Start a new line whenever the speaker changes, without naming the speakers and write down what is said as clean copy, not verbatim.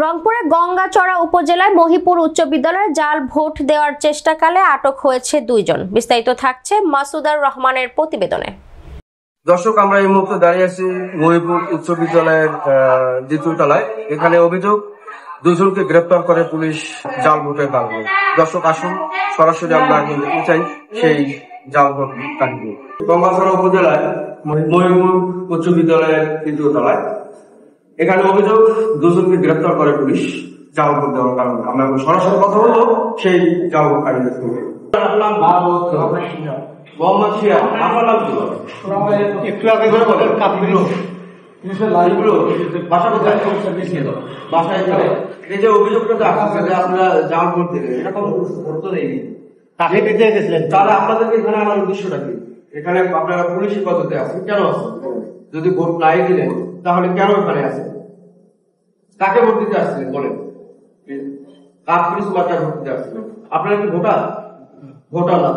রংপুরে গঙ্গাচড়া উপজেলায় মহিপুর উচ্চ বিদ্যালয়ে জাল ভোট দেওয়ার চেষ্টাকালে আটক হয়েছে 2 জন। বিস্তারিত থাকছে মাসুদার রহমানের প্রতিবেদনে।
দর্শক, আমরা এই মুহূর্তে দাঁড়িয়ে আছি মহিপুর উচ্চ বিদ্যালয়ের দ্বিতীয় তলায়। এখানে অভিযোগ 2 জনকে গ্রেপ্তার করে পুলিশ জাল ভোটের কারণে। দর্শক, আসুন সরাসরি আমরা দেখতে চাই সেই জাল ভোট কাহিনী। গঙ্গাচড়া উপজেলায় মহিপুর উচ্চ বিদ্যালয়ের দ্বিতীয় তলায় এখানে অভিযোগ 2 জনকে গ্রেপ্তার করে পুলিশ জাল ভোট দেওয়ার কারণে। আমরা এখন সরাসরি কথা বলবো সেই জাল ভোট কাহিনীর সঙ্গে। মোহাম্মদ শিয়া, আপনার নাম কি?
একটু আগে করে বলেন
বাসা কোথায়? বাসায়। এই যে অভিযোগটা আসছে যে আপনারা জাল ভোট দিলেন, এরকম ভোট তো নেই,
তাকে দিতে গেছিলেন,
তাহলে আপনাদেরকে এখানে আমার উদ্দেশ্যটা কি? এখানে আপনারা পুলিশ হেফাজতে আছেন, কেন আছেন? যদি ভোট নাই দিলেন তাহলে কেন এখানে আছেন? কাকে ভোট দিতে আসছিলেন বলেন? কাজ পুলিশ বাচ্চা ভোট দিতে আসছিলেন? আপনারা কি ভোটার না?